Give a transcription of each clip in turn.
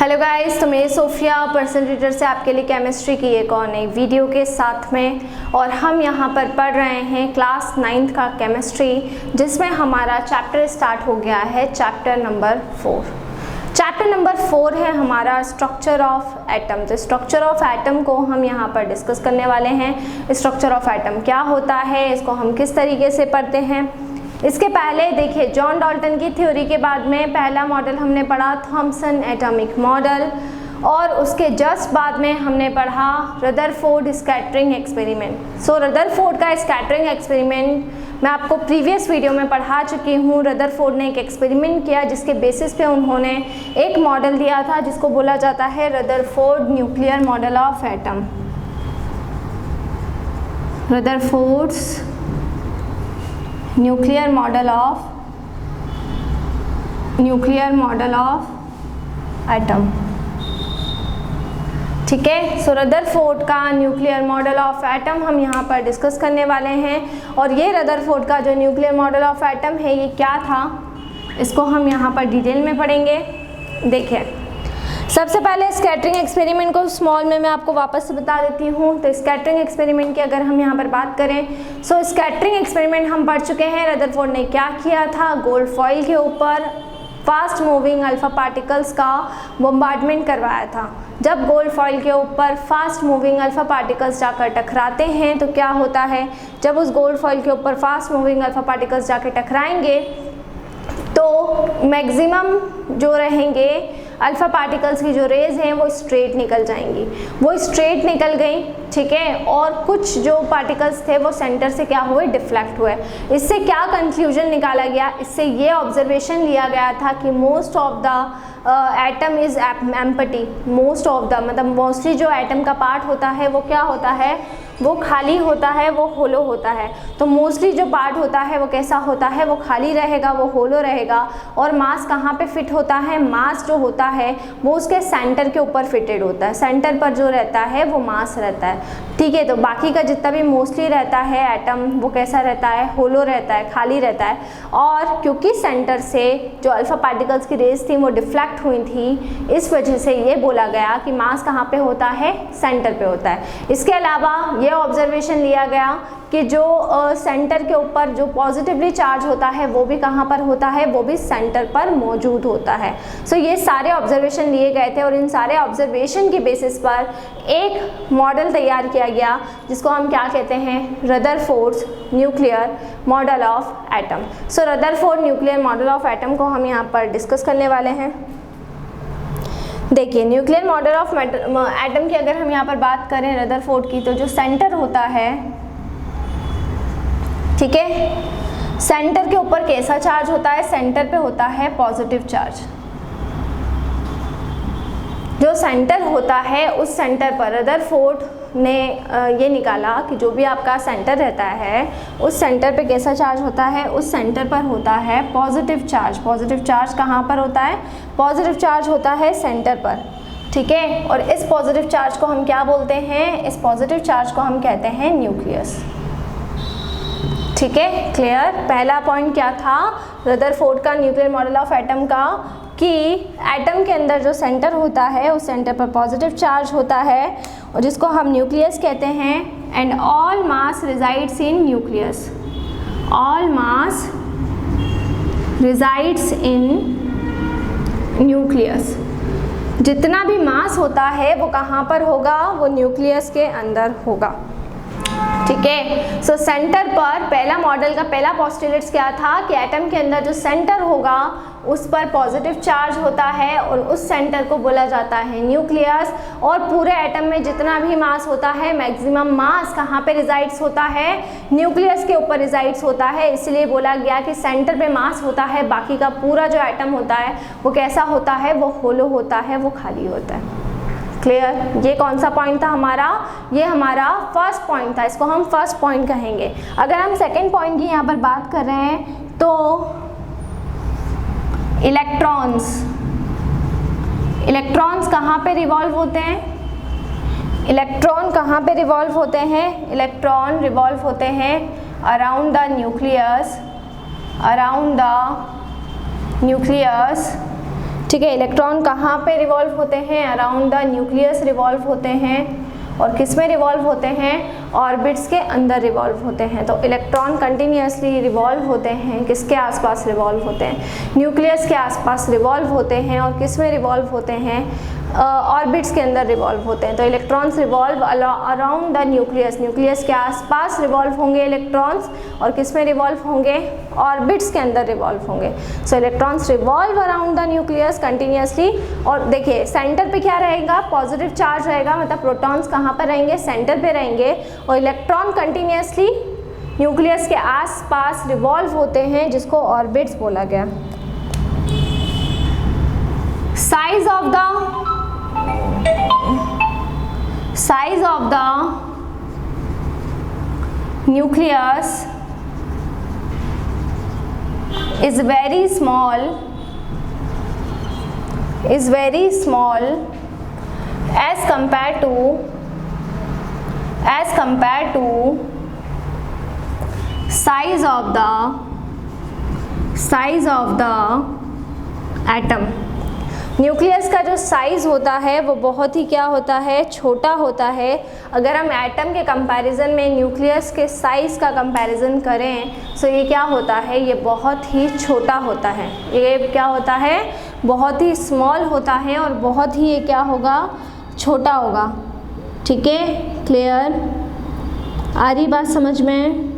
Hello guys, तो मैं Sophia personal tutor से आपके लिए केमिस्ट्री की एक और नई वीडियो के साथ में, और हम यहाँ पर पढ़ रहे हैं क्लास 9th का केमिस्ट्री, जिसमें हमारा चैप्टर स्टार्ट हो गया है चैप्टर नंबर 4। चैप्टर नंबर 4 है हमारा स्ट्रक्चर ऑफ एटम। तो स्ट्रक्चर ऑफ एटम को हम यहाँ पर डिस्कस करने वाले हैं। स्ट्रक्चर ऑफ एटम क्या होता है, इसको हम किस तरीके से पढ़ते हैं। इसके पहले देखिए, जॉन डाल्टन की थ्योरी के बाद में पहला मॉडल हमने पढ़ा थॉमसन एटॉमिक मॉडल, और उसके जस्ट बाद में हमने पढ़ा रदरफोर्ड स्कैटरिंग एक्सपेरिमेंट। सो रदरफोर्ड का स्कैटरिंग एक्सपेरिमेंट मैं आपको प्रीवियस वीडियो में पढ़ा चुकी हूँ। रदरफोर्ड ने एक एक्सपेरिमेंट किया जिसके बेसिस पे उन्होंने एक मॉडल दिया था जिसको बोला जाता है Rutherford nuclear model of atom. Rutherford's nuclear model of atom. ठीक है, सो रदरफोर्ड का न्यूक्लियर मॉडल ऑफ एटम हम यहाँ पर डिस्कस करने वाले हैं। और ये रदरफोर्ड का जो न्यूक्लियर मॉडल ऑफ एटम है ये क्या था, इसको हम यहाँ पर डिटेल में पढ़ेंगे। देखिए, सबसे पहले स्कैटरिंग एक्सपेरिमेंट को स्मॉल में मैं आपको वापस से बता देती हूँ। तो स्कैटरिंग एक्सपेरिमेंट की अगर हम यहाँ पर बात करें, सो स्कैटरिंग एक्सपेरिमेंट हम पढ़ चुके हैं। रदरफोर्ड ने क्या किया था, गोल्ड फॉइल के ऊपर फास्ट मूविंग अल्फा पार्टिकल्स का बम्बार्डमेंट करवाया था। जब गोल्ड फॉइल के ऊपर फास्ट मूविंग अल्फा पार्टिकल्स जाकर टकराते हैं तो क्या होता है, जब उस गोल्ड फॉइल के ऊपर फास्ट मूविंग अल्फा पार्टिकल्स जाकर टकराएंगे तो मैक्सिमम जो रहेंगे अल्फा पार्टिकल्स की जो रेज हैं वो स्ट्रेट निकल जाएंगी। वो स्ट्रेट निकल गई, ठीक है, और कुछ जो पार्टिकल्स थे वो सेंटर से क्या हुए, डिफ्लेक्ट हुए। इससे क्या कंक्लूजन निकाला गया, इससे ये ऑब्जर्वेशन लिया गया था कि most of the atom is empty. Most of the मतलब मोस्टली जो एटम का पार्ट होता है वो क्या होता है, वो खाली होता है, वो होलो होता है। तो मोस्टली जो पार्ट होता है वो कैसा होता है, वो खाली रहेगा, वो होलो रहेगा। और मास कहाँ पे फिट होता है, मास जो होता है वो उसके सेंटर के ऊपर फिटेड होता है। सेंटर पर जो रहता है वो मास रहता है, ठीक है। तो बाकी का जितना भी मोस्टली रहता है एटम वो कैसा रहता है, होलो रहता है, खाली रहता है। और क्योंकि सेंटर से जो अल्फा पार्टिकल्स की रेज थी वो डिफ्लेक्ट हुई थी, इस वजह से ये बोला गया कि मास कहाँ पे होता है, सेंटर पे होता है। इसके अलावा ये ऑब्जर्वेशन लिया गया कि जो सेंटर के ऊपर जो पॉजिटिवली चार्ज होता है वो भी कहाँ पर होता है, वो भी सेंटर पर मौजूद होता है। सो ये सारे ऑब्जर्वेशन लिए गए थे और इन सारे ऑब्जर्वेशन की बेसिस पर एक मॉडल तैयार किया गया जिसको हम क्या कहते हैं, Rutherford's nuclear model of atom. So Rutherford nuclear model of atom को हम यहाँ पर डिस्कस करने वाले हैं। देखिए, न्यूक्लियर मॉडल ऑफ एटम की अगर हम यहाँ पर बात करें रदरफोर्ड की, तो जो सेंटर होता है, ठीक है, सेंटर के ऊपर कैसा चार्ज होता है, सेंटर पे होता है पॉजिटिव चार्ज। जो सेंटर होता है उस सेंटर पर रदरफोर्ड ने ये निकाला कि जो भी आपका सेंटर रहता है उस सेंटर पे कैसा चार्ज होता है, उस सेंटर पर होता है पॉजिटिव चार्ज। पॉजिटिव चार्ज कहाँ पर होता है, पॉजिटिव चार्ज होता है सेंटर पर, ठीक है। और इस पॉजिटिव चार्ज को हम क्या बोलते हैं, इस पॉजिटिव चार्ज को हम कहते हैं न्यूक्लियस। ठीक है, क्लियर। पहला पॉइंट क्या था रदरफोर्ड का न्यूक्लियर मॉडल ऑफ एटम का, कि एटम के अंदर जो सेंटर होता है उस सेंटर पर पॉजिटिव चार्ज होता है और जिसको हम न्यूक्लियस कहते हैं। And all mass resides in nucleus. All mass resides in nucleus. जितना भी मास होता है वो कहाँ पर होगा, वो न्यूक्लियस के अंदर होगा, ठीक है। सो सेंटर पर पहला मॉडल का पहला पोस्टुलेट्स क्या था कि एटम के अंदर जो सेंटर होगा उस पर पॉजिटिव चार्ज होता है और उस सेंटर को बोला जाता है न्यूक्लियस। और पूरे एटम में जितना भी मास होता है मैक्सिमम मास कहाँ पे रिजाइड्स होता है, न्यूक्लियस के ऊपर रिजाइड्स होता है। इसलिए बोला गया कि सेंटर पे मास होता है, बाकी का पूरा जो एटम होता है वो कैसा होता है, वो होलो होता है, वो खाली होता है। क्लियर। ये कौन सा पॉइंट था हमारा, ये हमारा फर्स्ट पॉइंट था, इसको हम फर्स्ट पॉइंट कहेंगे। अगर हम सेकंड पॉइंट की यहाँ पर बात कर रहे हैं तो इलेक्ट्रॉन्स। इलेक्ट्रॉन्स कहाँ पे रिवॉल्व होते हैं, इलेक्ट्रॉन कहाँ पे रिवॉल्व होते हैं, इलेक्ट्रॉन रिवॉल्व होते हैं around the nucleus, around the nucleus, ठीक है, इलेक्ट्रॉन कहाँ पे रिवॉल्व होते हैं? अराउंड द न्यूक्लियस रिवॉल्व होते हैं। और किस में रिवॉल्व होते हैं? ऑर्बिट्स के अंदर रिवॉल्व होते हैं। तो इलेक्ट्रॉन कंटिन्यूसली रिवॉल्व होते हैं, किसके आसपास रिवॉल्व होते हैं? न्यूक्लियस के आसपास रिवॉल्व होते हैं। और किस में रिवॉल्व होते हैं? ऑर्बिट्स के अंदर रिवॉल्व होते हैं। तो electrons revolve around the nucleus, nucleus के आसपास रिवॉल्व होंगे इलेक्ट्रॉन्स। और किस में रिवॉल्व होंगे? ऑर्बिट्स के अंदर रिवॉल्व होंगे। सो electrons revolve around the nucleus continuously. और देखिए सेंटर पे क्या रहेगा? पॉजिटिव चार्ज रहेगा, मतलब प्रोटॉन्स कहाँ पर रहेंगे? सेंटर पे रहेंगे। और इलेक्ट्रॉन कंटिन्यूसली न्यूक्लियस के आसपास रिवॉल्व होते हैं, जिसको ऑर्बिट्स बोला गया। Size of the nucleus is very small as compared to size of the atom। Nucleus का जो साइज़ होता है वो बहुत ही क्या होता है? छोटा होता है। अगर हम एटम के कंपैरिजन में न्यूक्लियस के साइज़ का कंपैरिजन करें तो ये क्या होता है? ये बहुत ही छोटा होता है। ये क्या होता है? बहुत ही स्मॉल होता है और बहुत ही ये क्या होगा? छोटा होगा। ठीक है, क्लियर? आ रही बात समझ में?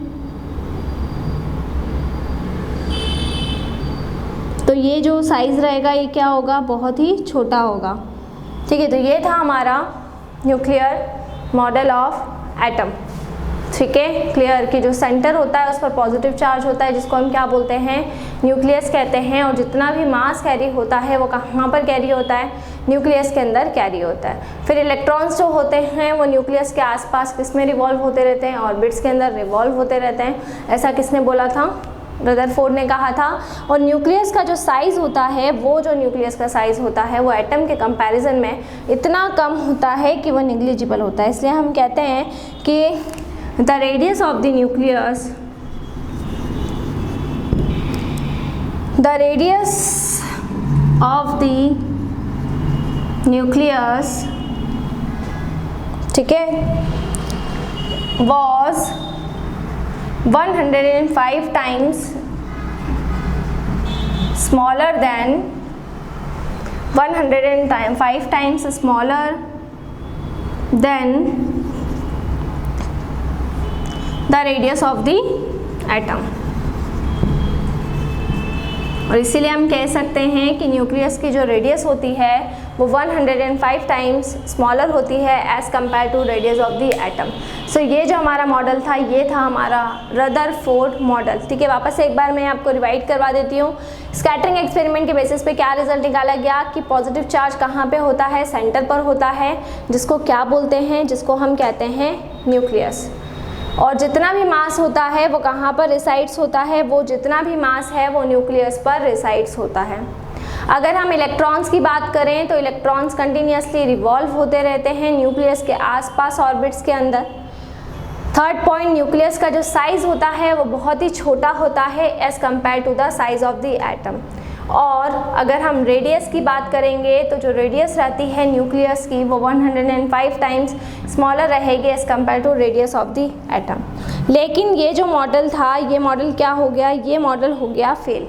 तो ये जो साइज़ रहेगा ये क्या होगा? बहुत ही छोटा होगा। ठीक है, तो ये था हमारा न्यूक्लियर मॉडल ऑफ एटम। ठीक है, क्लियर? कि जो सेंटर होता है उस पर पॉजिटिव चार्ज होता है, जिसको हम क्या बोलते हैं? न्यूक्लियस कहते हैं। और जितना भी मास कैरी होता है वो कहाँ पर कैरी होता है? न्यूक्लियस के अंदर कैरी होता है। फिर इलेक्ट्रॉन्स जो होते हैं वो न्यूक्लियस के आसपास किस में रिवॉल्व होते रहते हैं? ऑर्बिट्स के अंदर रिवॉल्व होते रहते हैं। ऐसा किसने बोला था? रदरफोर्ड ने कहा था। और न्यूक्लियस का जो साइज़ होता है, वो जो न्यूक्लियस का साइज़ होता है वो एटम के कंपैरिजन में इतना कम होता है कि वो निग्लिजिबल होता है। इसलिए हम कहते हैं कि the radius of the nucleus ठीक है, was 105 times smaller than 105 times smaller than the radius of the atom। और इसीलिए हम कह सकते हैं कि न्यूक्लियस की जो रेडियस होती है वो 105 टाइम्स स्मॉलर होती है as compare to radius of the atom. So ये जो हमारा मॉडल था ये था हमारा रदरफोर्ड मॉडल। ठीक है, वापस से एक बार मैं आपको रिवाइड करवा देती हूँ। स्कैटरिंग एक्सपेरिमेंट के बेसिस पे क्या रिजल्ट निकाला गया कि पॉजिटिव चार्ज कहाँ पे होता है? सेंटर पर होता है, जिसको क्या बोलते हैं? जिसको हम कहते हैं न्यूक्लियस। और जितना भी मास होता है वो कहाँ पर रिसाइड्स होता है? वो जितना भी मास है वो न्यूक्लियस पर रिसाइड्स होता है। अगर हम इलेक्ट्रॉन्स की बात करें तो इलेक्ट्रॉन्स कंटिन्यूसली रिवॉल्व होते रहते हैं न्यूक्लियस के आसपास ऑर्बिट्स के अंदर। थर्ड पॉइंट, न्यूक्लियस का जो साइज़ होता है वो बहुत ही छोटा होता है as compare to the size of the atom. और अगर हम रेडियस की बात करेंगे तो जो रेडियस रहती है न्यूक्लियस की वो 105 टाइम्स स्मॉलर रहेगी as compare to radius of the atom. लेकिन ये जो मॉडल था ये मॉडल क्या हो गया? ये मॉडल हो गया फेल।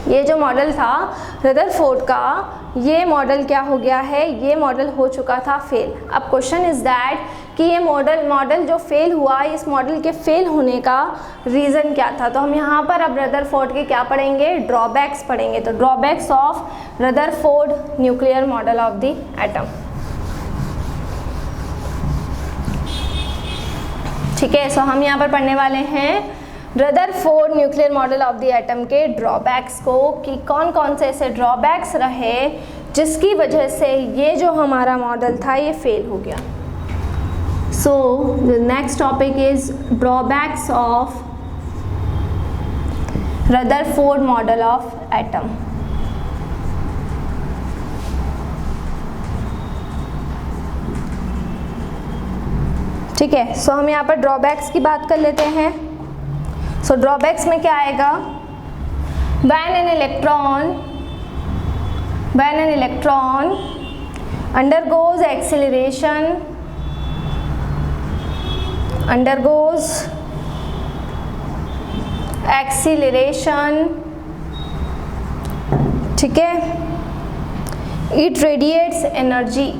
ये जो मॉडल था रदरफोर्ड का ये मॉडल क्या हो गया है? ये मॉडल हो चुका था फेल। अब क्वेश्चन इज़ दैट कि ये मॉडल जो फेल हुआ, इस मॉडल के फेल होने का रीज़न क्या था? तो हम यहाँ पर अब रदरफोर्ड के क्या पढ़ेंगे? ड्रॉबैक्स पढ़ेंगे। तो drawbacks of Rutherford nuclear model of the atom. ठीक है, सो हम यहाँ पर पढ़ने वाले हैं Rutherford nuclear model of the atom के ड्रॉबैक्स को, कि कौन कौन से ऐसे ड्रॉबैक्स रहे जिसकी वजह से ये जो हमारा मॉडल था ये फेल हो गया। So the next topic is drawbacks of Rutherford model of atom. ठीक है, सो हम यहाँ पर ड्रॉबैक्स की बात कर लेते हैं। सो ड्रॉबैक्स में क्या आएगा? When an electron When an electron undergoes acceleration, ठीक है, it radiates energy,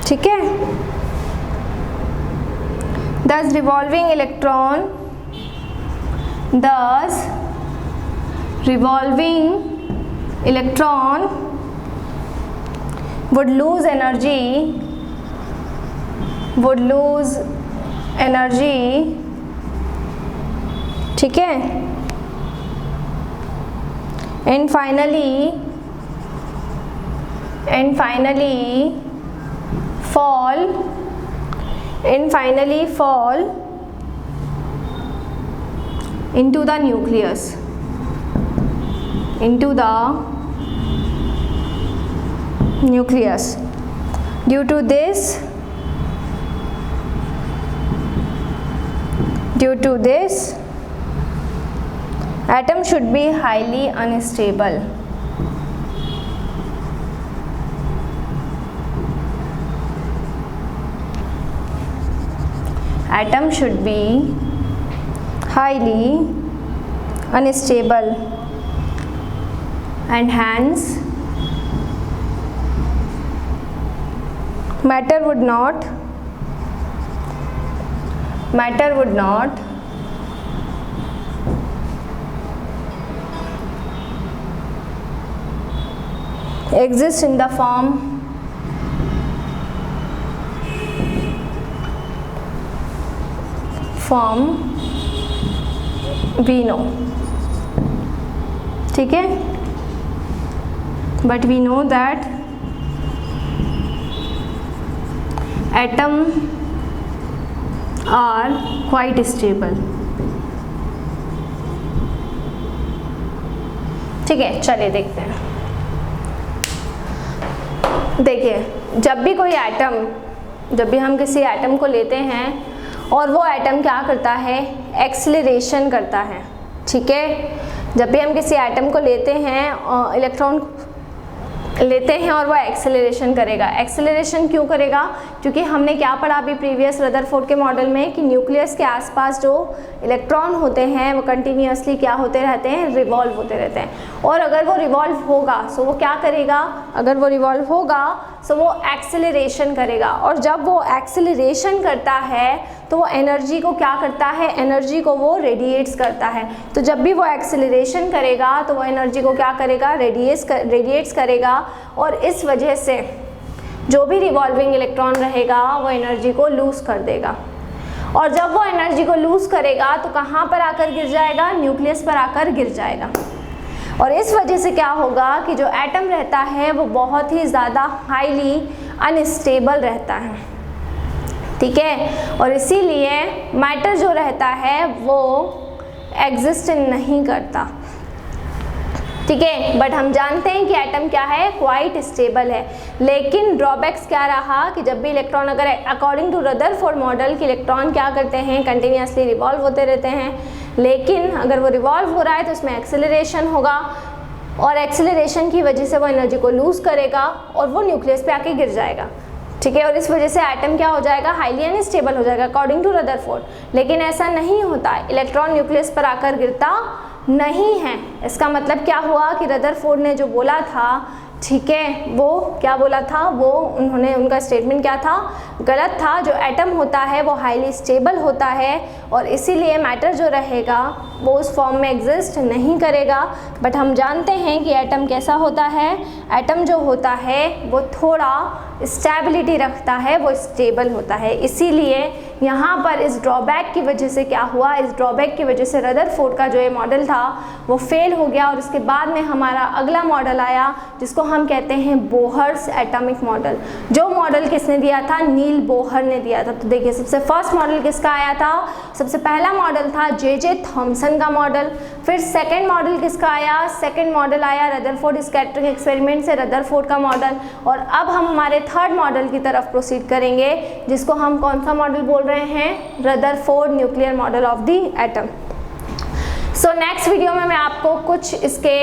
ठीक है। Thus revolving electron would lose energy, ठीक है, and finally fall into the nucleus, Due to this, atom should be highly unstable. Atom should be highly unstable, and hence matter would not exist in the form we know, ठीक है, but we know that atom are quite stable, ठीक है। चलिए देखते हैं। देखिए, जब भी हम किसी एटम को लेते हैं और वो एटम क्या करता है, एक्सीलरेशन करता है, ठीक है। जब भी हम किसी एटम को लेते हैं, इलेक्ट्रॉन लेते हैं और वो एक्सेलरेशन करेगा। एक्सेलरेशन क्यों करेगा? क्योंकि हमने क्या पढ़ा अभी प्रीवियस रदरफोर्ड के मॉडल में कि न्यूक्लियस के आसपास जो इलेक्ट्रॉन होते हैं वो कंटिन्यूसली क्या होते रहते हैं, रिवॉल्व होते रहते हैं। और अगर वो रिवॉल्व होगा सो वो क्या करेगा, अगर वो रिवॉल्व होगा सो वो एक्सेलरेशन करेगा। और जब वो एक्सेलरेशन करता है तो वो एनर्जी को क्या करता है, एनर्जी को वो रेडिएट्स करता है। तो जब भी वो एक्सेलरेशन करेगा तो वो एनर्जी को क्या करेगा, रेडिएट्स करेगा। और इस वजह से जो भी रिवॉल्विंग इलेक्ट्रॉन रहेगा वो एनर्जी को लूज़ कर देगा। और जब वो एनर्जी को लूज़ करेगा तो कहाँ पर आकर गिर जाएगा, न्यूक्लियस पर आकर गिर जाएगा। और इस वजह से क्या होगा कि जो एटम रहता है वो बहुत ही ज़्यादा हाईली अनस्टेबल रहता है, ठीक है। और इसीलिए मैटर जो रहता है वो एग्जिस्ट नहीं करता, ठीक है। बट हम जानते हैं कि एटम क्या है, क्वाइट स्टेबल है। लेकिन ड्रॉबैक्स क्या रहा कि जब भी इलेक्ट्रॉन, अगर अकॉर्डिंग टू रदरफोर्ड मॉडल कि इलेक्ट्रॉन क्या करते हैं, कंटिन्यूसली रिवॉल्व होते रहते हैं। लेकिन अगर वो रिवॉल्व हो रहा है तो उसमें एक्सेलरेशन होगा और एक्सेलरेशन की वजह से वो एनर्जी को लूज़ करेगा और वो न्यूक्लियस पे आके गिर जाएगा, ठीक है। और इस वजह से एटम क्या हो जाएगा, हाईली अनस्टेबल हो जाएगा अकॉर्डिंग टू रदरफोर्ड। लेकिन ऐसा नहीं होता, इलेक्ट्रॉन न्यूक्लियस पर आकर गिरता नहीं है। इसका मतलब क्या हुआ कि रदरफोर्ड ने जो बोला था, ठीक है, वो क्या बोला था, वो उनका स्टेटमेंट क्या था, गलत था। जो एटम होता है वो हाईली स्टेबल होता है और इसीलिए मैटर जो रहेगा वो उस फॉर्म में एग्जिस्ट नहीं करेगा। बट हम जानते हैं कि एटम कैसा होता है, एटम जो होता है वो थोड़ा स्टेबिलिटी रखता है, वो स्टेबल होता है। इसीलिए यहाँ पर इस ड्रॉबैक की वजह से क्या हुआ, इस ड्रॉबैक की वजह से रदरफोर्ड का जो ये मॉडल था वो फेल हो गया। और उसके बाद में हमारा अगला मॉडल आया जिसको हम कहते हैं बोहर्स एटॉमिक मॉडल। जो मॉडल किसने दिया था, नील बोहर ने दिया था। तो देखिए, सबसे फर्स्ट मॉडल किसका आया था, सबसे पहला मॉडल था जे.जे. थॉमसन का मॉडल। फिर सेकंड मॉडल किसका आया, सेकंड मॉडल आया रदरफोर्ड स्कैटरिंग एक्सपेरिमेंट से रदरफोर्ड का मॉडल। और अब हम हमारे थर्ड मॉडल की तरफ प्रोसीड करेंगे, जिसको हम कौन सा मॉडल बोल रहे हैं, Rutherford nuclear model of the atom. So next video में मैं आपको कुछ इसके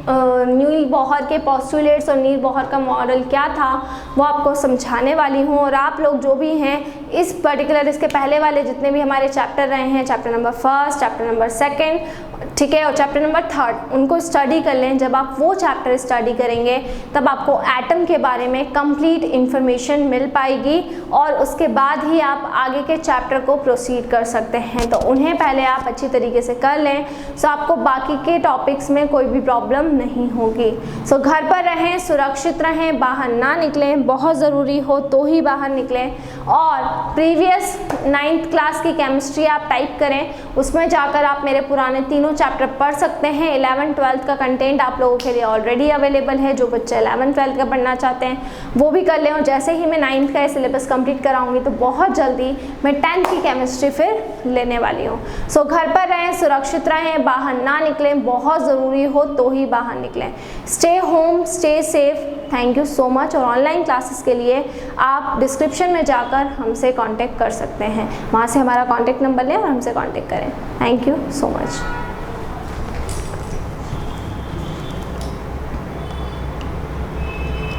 नील बोहर के पोस्टुलेट्स और नील बोहर का मॉडल क्या था वो आपको समझाने वाली हूँ। और आप लोग जो भी हैं इस पर्टिकुलर इसके पहले वाले जितने भी हमारे चैप्टर रहे हैं, चैप्टर नंबर 1, चैप्टर नंबर 2, ठीक है, और चैप्टर नंबर 3, उनको स्टडी कर लें। जब आप वो चैप्टर स्टडी करेंगे तब आपको एटम के बारे में कंप्लीट इन्फॉर्मेशन मिल पाएगी और उसके बाद ही आप आगे के चैप्टर को प्रोसीड कर सकते हैं। तो उन्हें पहले आप अच्छी तरीके से कर लें, सो आपको बाकी के टॉपिक्स में कोई भी प्रॉब्लम नहीं होगी। सो घर पर रहें, सुरक्षित रहें, बाहर ना निकलें, बहुत ज़रूरी हो तो ही बाहर निकलें। और प्रीवियस 9th क्लास की केमिस्ट्री आप टाइप करें, उसमें जाकर आप मेरे पुराने तीनों चैप्टर पढ़ सकते हैं। 11th 12th का कंटेंट आप लोगों के लिए ऑलरेडी अवेलेबल है, जो बच्चे 11th 12th का पढ़ना चाहते हैं वो भी कर लें। और जैसे ही मैं 9th का सिलेबस कंप्लीट कराऊंगी तो बहुत जल्दी मैं 10th की केमिस्ट्री फिर लेने वाली हूँ। सो घर पर रहें, सुरक्षित रहें, बाहर ना निकलें, बहुत ज़रूरी हो तो ही बाहर निकलें। Stay home, stay safe. Thank you so much. और ऑनलाइन क्लासेस के लिए आप डिस्क्रिप्शन में जाकर हमसे कांटेक्ट कर सकते हैं, वहाँ से हमारा कांटेक्ट नंबर लें और हमसे कांटेक्ट करें। Thank you so much.